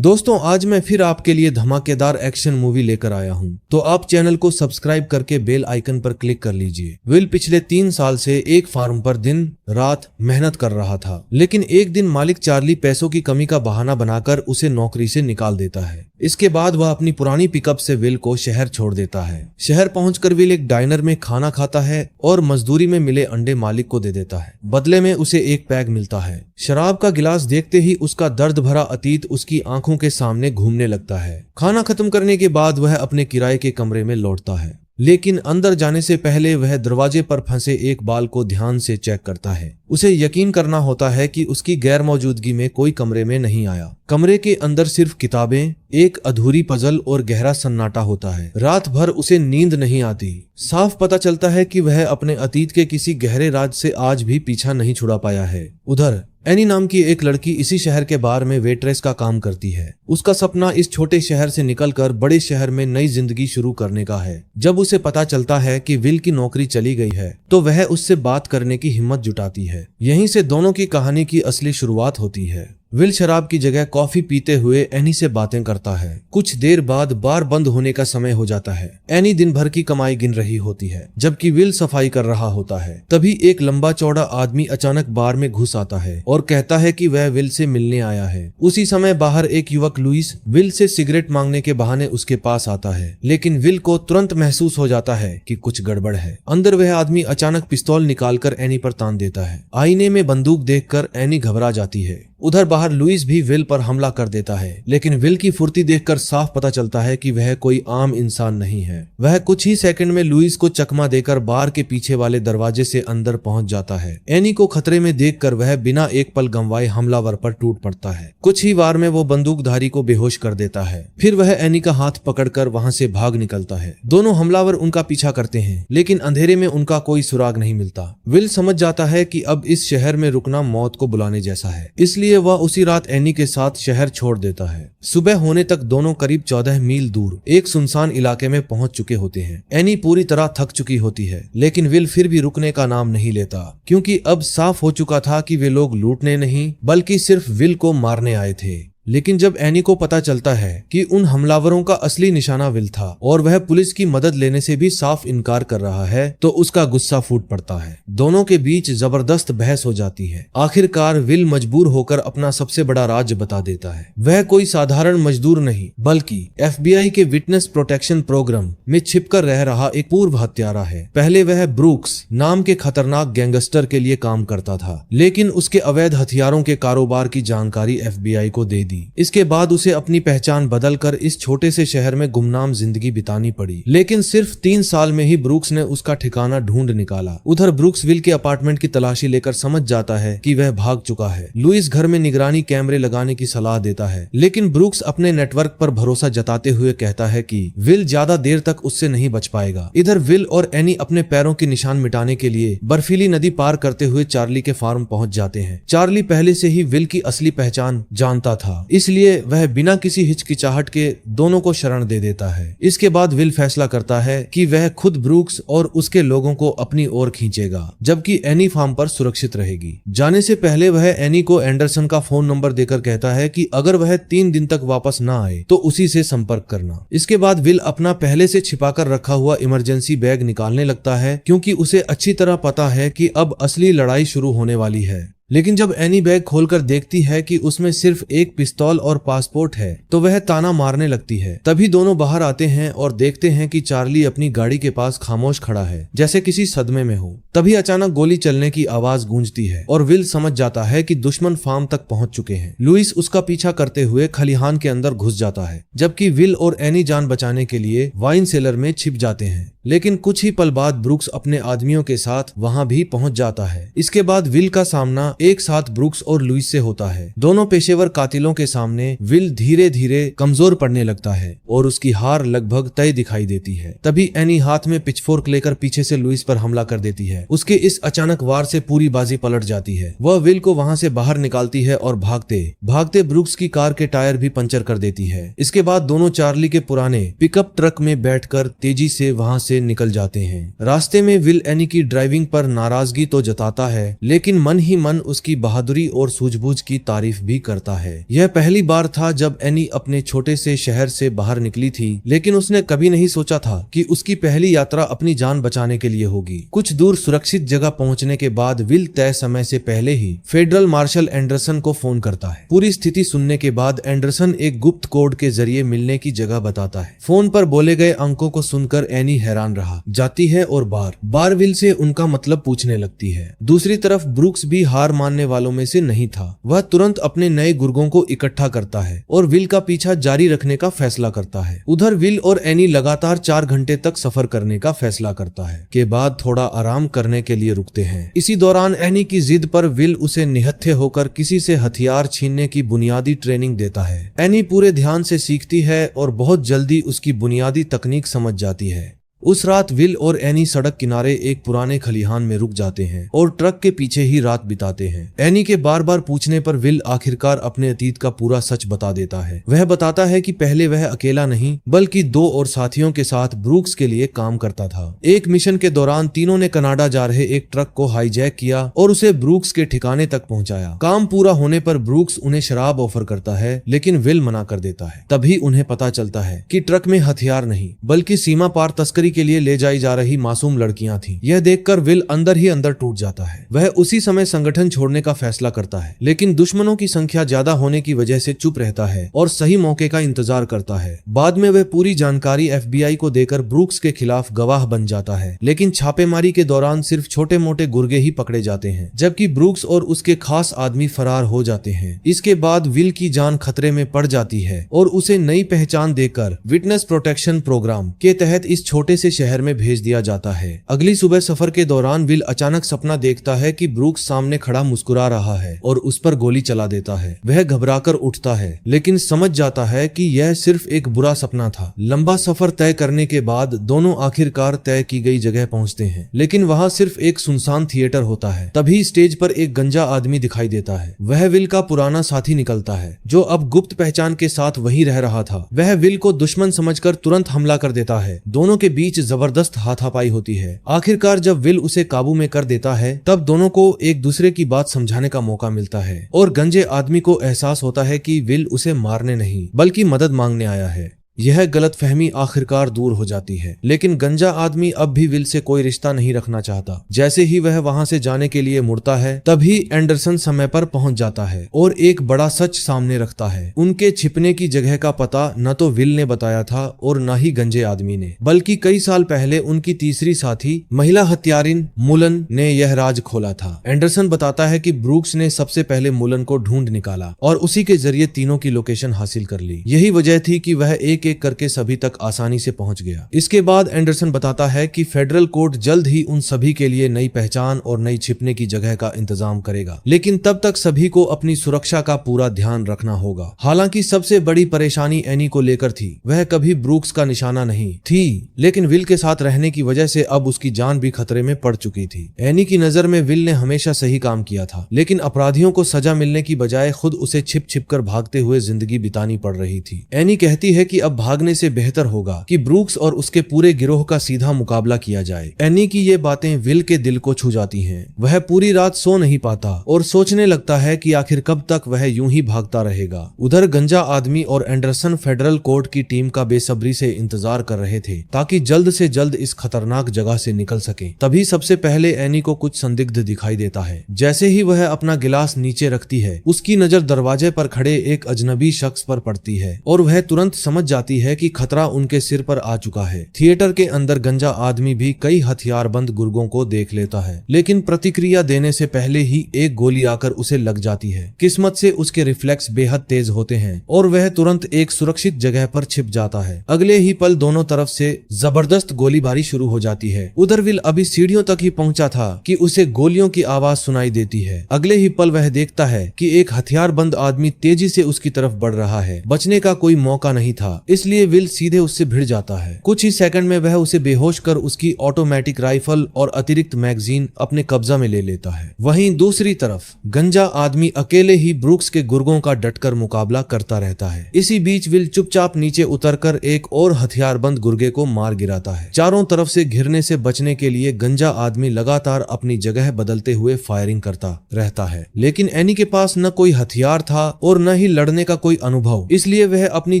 दोस्तों आज मैं फिर आपके लिए धमाकेदार एक्शन मूवी लेकर आया हूं, तो आप चैनल को सब्सक्राइब करके बेल आइकन पर क्लिक कर लीजिए। विल पिछले 3 साल से एक फार्म पर दिन रात मेहनत कर रहा था, लेकिन एक दिन मालिक चार्ली पैसों की कमी का बहाना बनाकर उसे नौकरी से निकाल देता है। इसके बाद वह अपनी पुरानी पिकअप से विल को शहर छोड़ देता है। शहर पहुंचकर विल एक डाइनर में खाना खाता है और मजदूरी में मिले अंडे मालिक को दे देता है। बदले में उसे एक पैग मिलता है। शराब का गिलास देखते ही उसका दर्द भरा अतीत उसकी आंखों के सामने घूमने लगता है। खाना खत्म करने के बाद वह अपने किराए के कमरे में लौटता है, लेकिन अंदर जाने से पहले वह दरवाजे पर फंसे एक बाल को ध्यान से चेक करता है। उसे यकीन करना होता है कि उसकी गैर मौजूदगी में कोई कमरे में नहीं आया। कमरे के अंदर सिर्फ किताबें, एक अधूरी पजल और गहरा सन्नाटा होता है। रात भर उसे नींद नहीं आती। साफ पता चलता है कि वह अपने अतीत के किसी गहरे राज से आज भी पीछा नहीं छुड़ा पाया है। उधर एनी नाम की एक लड़की इसी शहर के बार में वेट्रेस का काम करती है। उसका सपना इस छोटे शहर से निकलकर बड़े शहर में नई जिंदगी शुरू करने का है। जब उसे पता चलता है कि विल की नौकरी चली गई है, तो वह उससे बात करने की हिम्मत जुटाती है। यहीं से दोनों की कहानी की असली शुरुआत होती है। विल शराब की जगह कॉफी पीते हुए एनी से बातें करता है। कुछ देर बाद बार बंद होने का समय हो जाता है। एनी दिन भर की कमाई गिन रही होती है, जबकि विल सफाई कर रहा होता है। तभी एक लंबा चौड़ा आदमी अचानक बार में घुस आता है और कहता है कि वह विल से मिलने आया है। उसी समय बाहर एक युवक लुइस विल से सिगरेट मांगने के बहाने उसके पास आता है, लेकिन विल को तुरंत महसूस हो जाता है कि कुछ गड़बड़ है। अंदर वह आदमी अचानक पिस्तौल निकालकर एनी पर तान देता है। आईने में बंदूक देखकर एनी घबरा जाती है। उधर बाहर लुइस भी विल पर हमला कर देता है, लेकिन विल की फुर्ती देखकर साफ पता चलता है कि वह कोई आम इंसान नहीं है। वह कुछ ही सेकंड में लुइस को चकमा देकर बार के पीछे वाले दरवाजे से अंदर पहुंच जाता है। एनी को खतरे में देखकर वह बिना एक पल गंवाए हमलावर पर टूट पड़ता है। कुछ ही वार में वो बंदूकधारी को बेहोश कर देता है। फिर वह एनी का हाथ पकड़कर वहां से भाग निकलता है। दोनों हमलावर उनका पीछा करते हैं, लेकिन अंधेरे में उनका कोई सुराग नहीं मिलता। विल समझ जाता है कि अब इस शहर में रुकना मौत को बुलाने जैसा है, इसलिए वह उसी रात एनी के साथ शहर छोड़ देता है। सुबह होने तक दोनों करीब 14 मील दूर एक सुनसान इलाके में पहुंच चुके होते हैं। एनी पूरी तरह थक चुकी होती है, लेकिन विल फिर भी रुकने का नाम नहीं लेता, क्योंकि अब साफ हो चुका था कि वे लोग लूटने नहीं बल्कि सिर्फ विल को मारने आए थे। लेकिन जब एनी को पता चलता है कि उन हमलावरों का असली निशाना विल था और वह पुलिस की मदद लेने से भी साफ इनकार कर रहा है, तो उसका गुस्सा फूट पड़ता है। दोनों के बीच जबरदस्त बहस हो जाती है। आखिरकार विल मजबूर होकर अपना सबसे बड़ा राज बता देता है। वह कोई साधारण मजदूर नहीं, बल्कि FBI के विटनेस प्रोटेक्शन प्रोग्राम में छिपकर रह रहा एक पूर्व हत्यारा है। पहले वह ब्रूक्स नाम के खतरनाक गैंगस्टर के लिए काम करता था, लेकिन उसके अवैध हथियारों के कारोबार की जानकारी FBI को दे दी। इसके बाद उसे अपनी पहचान बदलकर इस छोटे से शहर में गुमनाम जिंदगी बितानी पड़ी। लेकिन सिर्फ 3 साल में ही ब्रूक्स ने उसका ठिकाना ढूंढ निकाला। उधर ब्रूक्स विल के अपार्टमेंट की तलाशी लेकर समझ जाता है कि वह भाग चुका है। लुइस घर में निगरानी कैमरे लगाने की सलाह देता है, लेकिन ब्रूक्स अपने नेटवर्क पर भरोसा जताते हुए कहता है कि विल ज्यादा देर तक उससे नहीं बच पाएगा। इधर विल और एनी अपने पैरों के निशान मिटाने के लिए बर्फीली नदी पार करते हुए चार्ली के फार्म पहुंच जाते हैं। चार्ली पहले से ही विल की असली पहचान जानता था, इसलिए वह बिना किसी हिचकिचाहट के दोनों को शरण दे देता है। इसके बाद विल फैसला करता है कि वह खुद ब्रूक्स और उसके लोगों को अपनी ओर खींचेगा, जबकि एनी फार्म पर सुरक्षित रहेगी। जाने से पहले वह एनी को एंडरसन का फोन नंबर देकर कहता है कि अगर वह 3 दिन तक वापस ना आए तो उसी से संपर्क करना। इसके बाद विल अपना पहले से छिपाकर रखा हुआ इमरजेंसी बैग निकालने लगता है, क्योंकि उसे अच्छी तरह पता है कि अब असली लड़ाई शुरू होने वाली है। लेकिन जब एनी बैग खोलकर देखती है कि उसमें सिर्फ एक पिस्तौल और पासपोर्ट है, तो वह ताना मारने लगती है। तभी दोनों बाहर आते हैं और देखते हैं कि चार्ली अपनी गाड़ी के पास खामोश खड़ा है, जैसे किसी सदमे में हो। तभी अचानक गोली चलने की आवाज गूंजती है और विल समझ जाता है कि दुश्मन फार्म तक पहुंच चुके हैं। लुइस उसका पीछा करते हुए खलिहान के अंदर घुस जाता है, जबकि विल और एनी जान बचाने के लिए वाइन सेलर में छिप जाते हैं। लेकिन कुछ ही पल बाद ब्रूक्स अपने आदमियों के साथ वहां भी पहुंच जाता है। इसके बाद विल का सामना एक साथ ब्रूक्स और लुइस से होता है। दोनों पेशेवर कातिलों के सामने विल धीरे धीरे कमजोर पड़ने लगता है और उसकी हार लगभग तय दिखाई देती है। तभी एनी हाथ में पिचफोर्क लेकर पीछे से लुइस पर हमला कर देती है। उसके इस अचानक वार से पूरी बाजी पलट जाती है। वह विल को वहां से बाहर निकालती है और भागते भागते ब्रूक्स की कार के टायर भी पंचर कर देती है। इसके बाद दोनों चार्ली के पुराने पिकअप ट्रक में बैठकर तेजी से वहां से निकल जाते हैं। रास्ते में विल एनी की ड्राइविंग पर नाराजगी तो जताता है, लेकिन मन ही मन उसकी बहादुरी और सूझबूझ की तारीफ भी करता है। यह पहली बार था जब एनी अपने छोटे से शहर से बाहर निकली थी, लेकिन उसने कभी नहीं सोचा था कि उसकी पहली यात्रा अपनी जान बचाने के लिए होगी। कुछ दूर सुरक्षित जगह पहुंचने के बाद विल तय समय से पहले ही फेडरल मार्शल एंडरसन को फोन करता है। पूरी स्थिति सुनने के बाद एंडरसन एक गुप्त कोड के जरिए मिलने की जगह बताता है। फोन पर बोले गए अंकों को सुनकर एनी हैरान रह जाती है और बार विल से उनका मतलब पूछने लगती है। दूसरी तरफ ब्रूक्स भी हार मानने वालों में से नहीं था। वह तुरंत अपने नए गुर्गों को इकट्ठा करता है और विल का पीछा जारी रखने का फैसला करता है। उधर विल और एनी लगातार 4 घंटे तक सफर करने का फैसला करता है, के बाद थोड़ा आराम करने के लिए रुकते हैं। इसी दौरान एनी की जिद पर विल उसे निहत्थे होकर किसी से हथियार छीनने की बुनियादी ट्रेनिंग देता है। एनी पूरे ध्यान से सीखती है और बहुत जल्दी उसकी बुनियादी तकनीक समझ जाती है। उस रात विल और एनी सड़क किनारे एक पुराने खलिहान में रुक जाते हैं और ट्रक के पीछे ही रात बिताते हैं। एनी के बार बार पूछने पर विल आखिरकार अपने अतीत का पूरा सच बता देता है। वह बताता है कि पहले वह अकेला नहीं बल्कि 2 और साथियों के साथ ब्रूक्स के लिए काम करता था। एक मिशन के दौरान तीनों ने कनाडा जा रहे एक ट्रक को हाईजैक किया और उसे ब्रूक्स के ठिकाने तक पहुंचाया। काम पूरा होने पर ब्रूक्स उन्हें शराब ऑफर करता है, लेकिन विल मना कर देता है। तभी उन्हें पता चलता है कि ट्रक में हथियार नहीं बल्कि सीमा पार तस्करी के लिए ले जाई जा रही मासूम लड़कियां थीं। यह देखकर विल अंदर ही अंदर टूट जाता है। वह उसी समय संगठन छोड़ने का फैसला करता है, लेकिन दुश्मनों की संख्या ज्यादा होने की वजह से चुप रहता है और सही मौके का इंतजार करता है। बाद में वह पूरी जानकारी FBI को देकर ब्रूक्स के खिलाफ गवाह बन जाता है, लेकिन छापेमारी के दौरान सिर्फ छोटे मोटे गुर्गे ही पकड़े जाते हैं, जबकि ब्रूक्स और उसके खास आदमी फरार हो जाते हैं। इसके बाद विल की जान खतरे में पड़ जाती है और उसे नई पहचान देकर विटनेस प्रोटेक्शन प्रोग्राम के तहत इस छोटे से शहर में भेज दिया जाता है। अगली सुबह सफर के दौरान विल अचानक सपना देखता है कि ब्रूक्स सामने खड़ा मुस्कुरा रहा है और उस पर गोली चला देता है। वह घबराकर उठता है, लेकिन समझ जाता है कि यह सिर्फ एक बुरा सपना था। लंबा सफर तय करने के बाद दोनों आखिरकार तय की गई जगह पहुंचते हैं, लेकिन वहां सिर्फ एक सुनसान थिएटर होता है। तभी स्टेज पर एक गंजा आदमी दिखाई देता है। वह विल का पुराना साथी निकलता है, जो अब गुप्त पहचान के साथ वहीं रह रहा था। वह विल को दुश्मन समझकर तुरंत हमला कर देता है। दोनों के बीच जबरदस्त हाथापाई होती है। आखिरकार जब विल उसे काबू में कर देता है, तब दोनों को एक दूसरे की बात समझाने का मौका मिलता है और गंजे आदमी को एहसास होता है कि विल उसे मारने नहीं बल्कि मदद मांगने आया है। यह गलतफहमी आखिरकार दूर हो जाती है, लेकिन गंजा आदमी अब भी विल से कोई रिश्ता नहीं रखना चाहता। जैसे ही वह वहां से जाने के लिए मुड़ता है, तभी एंडरसन समय पर पहुंच जाता है और एक बड़ा सच सामने रखता है। उनके छिपने की जगह का पता न तो विल ने बताया था और न ही गंजे आदमी ने, बल्कि कई साल पहले उनकी तीसरी साथी महिला हत्यारिन मुलन ने यह राज खोला था। एंडरसन बताता है कि ब्रूक्स ने सबसे पहले मुलन को ढूंढ निकाला और उसी के जरिए तीनों की लोकेशन हासिल कर ली। यही वजह थी कि वह एक करके सभी तक आसानी से पहुंच गया। इसके बाद एंडरसन बताता है कि फेडरल कोर्ट जल्द ही उन सभी के लिए नई पहचान और नई छिपने की जगह का इंतजाम करेगा, लेकिन तब तक सभी को अपनी सुरक्षा का पूरा ध्यान रखना होगा। हालांकि सबसे बड़ी परेशानी एनी को लेकर थी। वह कभी ब्रूक्स का निशाना नहीं थी, लेकिन विल के साथ रहने की वजह से अब उसकी जान भी खतरे में पड़ चुकी थी। एनी की नजर में विल ने हमेशा सही काम किया था, लेकिन अपराधियों को सजा मिलने की बजाय खुद उसे छिप छिप कर भागते हुए जिंदगी बितानी पड़ रही थी। एनी कहती है कि अब भागने से बेहतर होगा कि ब्रूक्स और उसके पूरे गिरोह का सीधा मुकाबला किया जाए। एनी की ये बातें विल के दिल को छू जाती हैं। वह पूरी रात सो नहीं पाता और सोचने लगता है कि आखिर कब तक वह यूं ही भागता रहेगा। उधर गंजा आदमी और एंडरसन फेडरल कोर्ट की टीम का बेसब्री से इंतजार कर रहे थे ताकि जल्द से जल्द इस खतरनाक जगह से निकल सके। तभी सबसे पहले एनी को कुछ संदिग्ध दिखाई देता है। जैसे ही वह अपना गिलास नीचे रखती है, उसकी नजर दरवाजे पर खड़े एक अजनबी शख्स पर पड़ती है और वह तुरंत समझ जाती है कि खतरा उनके सिर पर आ चुका है। थिएटर के अंदर गंजा आदमी भी कई हथियारबंद गुर्गों को देख लेता है, लेकिन प्रतिक्रिया देने से पहले ही एक गोली आकर उसे लग जाती है। किस्मत से उसके रिफ्लेक्स बेहद तेज होते हैं और वह तुरंत एक सुरक्षित जगह पर छिप जाता है। अगले ही पल दोनों तरफ से जबरदस्त गोलीबारी शुरू हो जाती है। उधर विल अभी सीढ़ियों तक ही पहुंचा था कि उसे गोलियों की आवाज सुनाई देती है। अगले ही पल वह देखता है कि एक हथियारबंद आदमी तेजी से उसकी तरफ बढ़ रहा है। बचने का कोई मौका नहीं था। इसलिए विल सीधे उससे भिड़ जाता है। कुछ ही सेकंड में वह उसे बेहोश कर उसकी ऑटोमेटिक राइफल और अतिरिक्त मैगजीन अपने कब्जा में ले लेता है। वहीं दूसरी तरफ गंजा आदमी अकेले ही ब्रूक्स के गुर्गों का डटकर मुकाबला करता रहता है। इसी बीच विल चुपचाप नीचे उतरकर एक और हथियारबंद गुर्गे को मार गिराता है। चारों तरफ से घिरने से बचने के लिए गंजा आदमी लगातार अपनी जगह बदलते हुए फायरिंग करता रहता है, लेकिन एनी के पास न कोई हथियार था और न ही लड़ने का कोई अनुभव, इसलिए वह अपनी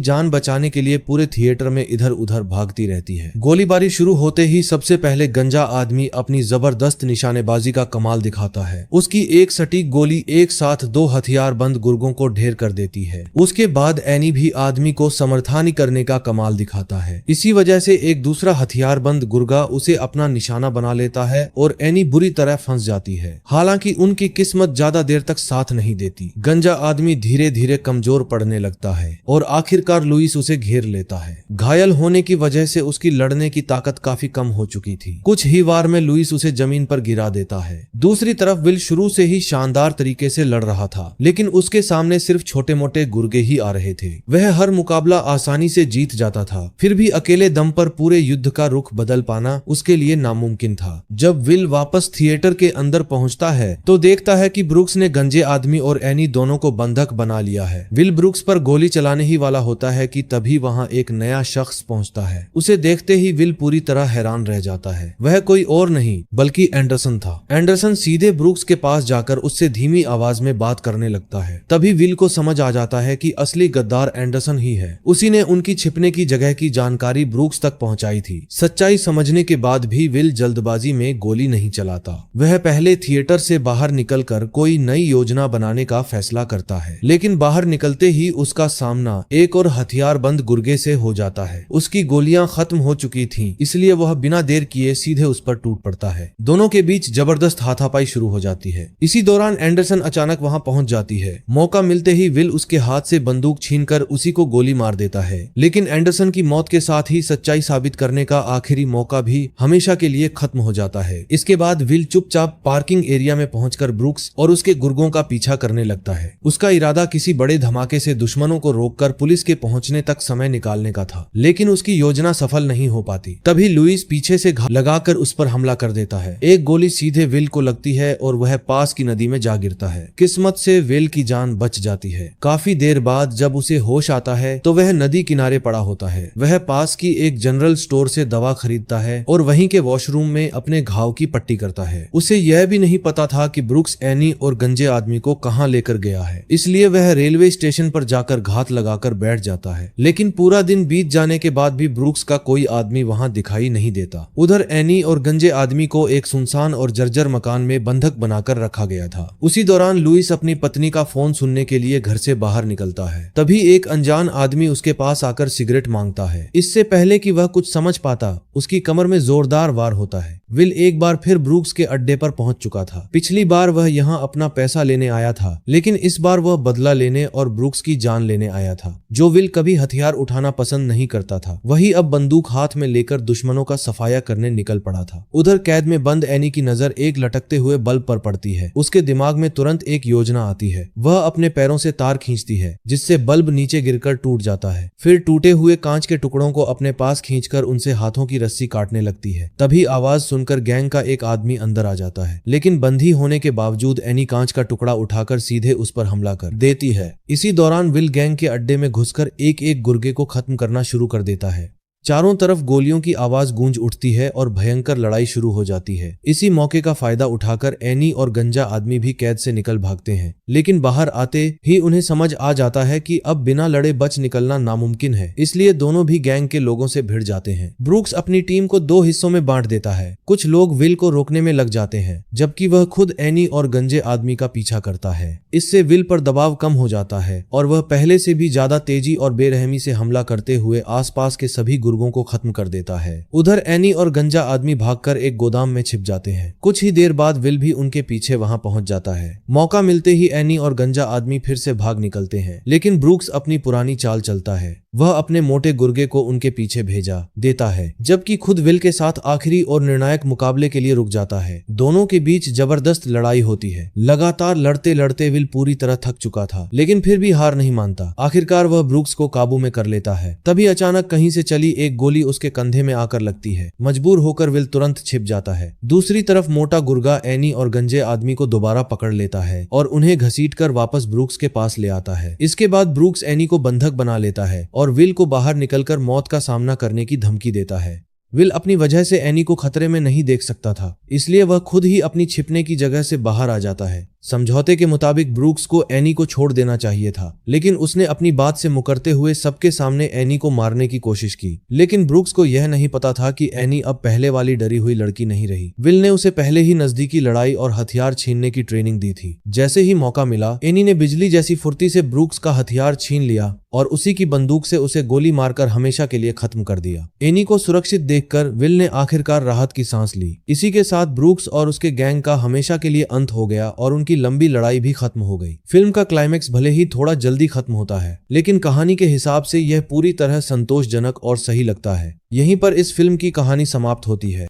जान बचाने के लिए पूरे थिएटर में इधर उधर भागती रहती है। गोलीबारी शुरू होते ही सबसे पहले गंजा आदमी अपनी जबरदस्त निशानेबाजी का कमाल दिखाता है। उसकी एक सटीक गोली एक साथ 2 हथियारबंद गुर्गों को ढेर कर देती है। उसके बाद एनी भी आदमी को समर्थानी करने का कमाल दिखाता है। इसी वजह से एक दूसरा हथियारबंद गुर्गा उसे अपना निशाना बना लेता है और एनी बुरी तरह फंस जाती है। हालांकि उनकी किस्मत ज्यादा देर तक साथ नहीं देती। गंजा आदमी धीरे धीरे कमजोर पड़ने लगता है और आखिरकार लुइस उसे घेर लेता है। घायल होने की वजह से उसकी लड़ने की ताकत काफी कम हो चुकी थी। कुछ ही वार में लुइस उसे जमीन पर गिरा देता है। दूसरी तरफ विल शुरू से ही शानदार तरीके से लड़ रहा था, लेकिन उसके सामने सिर्फ छोटे मोटे गुर्गे ही आ रहे थे। वह हर मुकाबला आसानी से जीत जाता था, फिर भी अकेले दम पर पूरे युद्ध का रुख बदल पाना उसके लिए नामुमकिन था। जब विल वापस थिएटर के अंदर पहुंचता है तो देखता है कि ब्रूक्स ने गंजे आदमी और एनी दोनों को बंधक बना लिया है। विल ब्रूक्स पर गोली चलाने ही वाला होता है कि तभी वहां एक नया शख्स पहुंचता है। उसे देखते ही विल पूरी तरह हैरान रह जाता है। वह कोई और नहीं बल्कि एंडरसन था। एंडरसन सीधे ब्रूक्स के पास जाकर उससे धीमी आवाज में बात करने लगता है। तभी विल को समझ आ जाता है कि असली गद्दार एंडरसन ही है। उसी ने उनकी छिपने की जगह की जानकारी ब्रूक्स तक पहुंचाई थी। सच्चाई समझने के बाद भी विल जल्दबाजी में गोली नहीं चलाता। वह पहले थिएटर से बाहर निकलकर कोई नई योजना बनाने का फैसला करता है, लेकिन बाहर निकलते ही उसका सामना एक और हथियारबंद गुर्गे से हो जाता है। उसकी गोलियां खत्म हो चुकी थीं, इसलिए वह बिना देर किए सीधे उस पर टूट पड़ता है। दोनों के बीच जबरदस्त हाथापाई शुरू हो जाती है। इसी दौरान एंडरसन अचानक वहां पहुंच जाती है। मौका मिलते ही विल उसके हाथ से बंदूक छीनकर उसी को गोली मार देता है, लेकिन एंडरसन की मौत के साथ ही सच्चाई साबित करने का आखिरी मौका भी हमेशा के लिए खत्म हो जाता है। इसके बाद विल चुपचाप पार्किंग एरिया में पहुंचकर ब्रूक्स और उसके गुर्गों का पीछा करने लगता है। उसका इरादा किसी बड़े धमाके से दुश्मनों को रोककर पुलिस के पहुंचने तक समय निकालने का था, लेकिन उसकी योजना सफल नहीं हो पाती। तभी लुइस पीछे से घात लगाकर उस पर हमला कर देता है। एक गोली सीधे विल को लगती है और वह पास की नदी में जा गिरता है। किस्मत से विल की जान बच जाती है। काफी देर बाद जब उसे होश आता है तो वह नदी किनारे पड़ा होता है। वह पास की एक जनरल स्टोर से दवा खरीदता है और वहीं के वॉशरूम में अपने घाव की पट्टी करता है। उसे यह भी नहीं पता था कि ब्रूक्स एनी और गंजे आदमी को कहां लेकर गया है, इसलिए वह रेलवे स्टेशन पर जाकर घात लगाकर बैठ जाता है। लेकिन पूरा दिन बीत जाने के बाद भी ब्रूक्स का कोई आदमी वहां दिखाई नहीं देता। उधर एनी और गंजे आदमी को एक सुनसान और जर्जर मकान में बंधक बनाकर रखा गया था। उसी दौरान लुइस अपनी पत्नी का फोन सुनने के लिए घर से बाहर निकलता है। तभी एक अनजान आदमी उसके पास आकर सिगरेट मांगता है। इससे पहले कि वह कुछ समझ पाता, उसकी कमर में जोरदार वार होता है। विल एक बार फिर ब्रूक्स के अड्डे पर पहुंच चुका था। पिछली बार वह यहां अपना पैसा लेने आया था, लेकिन इस बार वह बदला लेने और ब्रूक्स की जान लेने आया था। जो विल कभी हथियार उठाना पसंद नहीं करता था, वही अब बंदूक हाथ में लेकर दुश्मनों का सफाया करने निकल पड़ा था। उधर कैद में बंद एनी की नजर एक लटकते हुए बल्ब पर पड़ती है। उसके दिमाग में तुरंत एक योजना आती है। वह अपने पैरों से तार खींचती है, जिससे बल्ब नीचे गिरकर टूट जाता है। फिर टूटे हुए कांच के टुकड़ों को अपने पास खींचकर उनसे हाथों की रस्सी काटने लगती है। तभी आवाज सुनकर गैंग का एक आदमी अंदर आ जाता है, लेकिन बंधी होने के बावजूद एनी कांच का टुकड़ा उठाकर सीधे उस पर हमला कर देती है। इसी दौरान विल गैंग के अड्डे में घुसकर एक एक गुर्गे को खत्म करना शुरू कर देता है। चारों तरफ गोलियों की आवाज गूंज उठती है और भयंकर लड़ाई शुरू हो जाती है। इसी मौके का फायदा उठाकर एनी और गंजा आदमी भी कैद से निकल भागते हैं, लेकिन बाहर आते ही उन्हें समझ आ जाता है कि अब बिना लड़े बच निकलना नामुमकिन है, इसलिए दोनों भी गैंग के लोगों से भिड़ जाते हैं। ब्रूक्स अपनी टीम को 2 हिस्सों में बांट देता है। कुछ लोग विल को रोकने में लग जाते हैं, जबकि वह खुद एनी और गंजे आदमी का पीछा करता है। इससे विल पर दबाव कम हो जाता है और वह पहले से भी ज्यादा तेजी और बेरहमी से हमला करते हुए आसपास के सभी गुर्गों को खत्म कर देता है। उधर एनी और गंजा आदमी भागकर एक गोदाम में छिप जाते हैं। कुछ ही देर बाद विल भी उनके पीछे वहां पहुंच जाता है। मौका मिलते ही एनी और गंजा आदमी फिर से भाग निकलते हैं, लेकिन ब्रूक्स अपनी पुरानी चाल चलता है। वह अपने मोटे गुर्गे को उनके पीछे भेजा देता है, जबकि खुद विल के साथ आखिरी और निर्णायक मुकाबले के लिए रुक जाता है। दोनों के बीच जबरदस्त लड़ाई होती है। लगातार लड़ते लड़ते विल पूरी तरह थक चुका था, लेकिन फिर भी हार नहीं मानता। आखिरकार वह ब्रूक्स को काबू में कर लेता है। तभी अचानक कहीं से चली एक गोली उसके कंधे में आकर लगती है। मजबूर होकर विल तुरंत छिप जाता है। दूसरी तरफ मोटा गुर्गा एनी और गंजे आदमी को दोबारा पकड़ लेता है और उन्हें घसीटकर वापस ब्रूक्स के पास ले आता है। इसके बाद ब्रूक्स एनी को बंधक बना लेता है और विल को बाहर निकलकर मौत का सामना करने की धमकी देता है। विल अपनी वजह से एनी को खतरे में नहीं देख सकता था, इसलिए वह खुद ही अपनी छिपने की जगह से बाहर आ जाता है। समझौते के मुताबिक ब्रूक्स को एनी को छोड़ देना चाहिए था, लेकिन उसने अपनी बात से मुकरते हुए सबके सामने एनी को मारने की कोशिश की। लेकिन ब्रूक्स को यह नहीं पता था कि एनी अब पहले वाली डरी हुई लड़की नहीं रही। विल ने उसे पहले ही नजदीकी लड़ाई और हथियार छीनने की ट्रेनिंग दी थी। जैसे ही मौका मिला, एनी ने बिजली जैसी फुर्ती से ब्रूक्स का हथियार छीन लिया और उसी की बंदूक से उसे गोली मारकर हमेशा के लिए खत्म कर दिया। एनी को सुरक्षित देखकर विल ने आखिरकार राहत की सांस ली। इसी के साथ ब्रूक्स और उसके गैंग का हमेशा के लिए अंत हो गया और उनकी लंबी लड़ाई भी खत्म हो गई। फिल्म का क्लाइमेक्स भले ही थोड़ा जल्दी खत्म होता है, लेकिन कहानी के हिसाब से यह पूरी तरह संतोषजनक और सही लगता है। यहीं पर इस फिल्म की कहानी समाप्त होती है।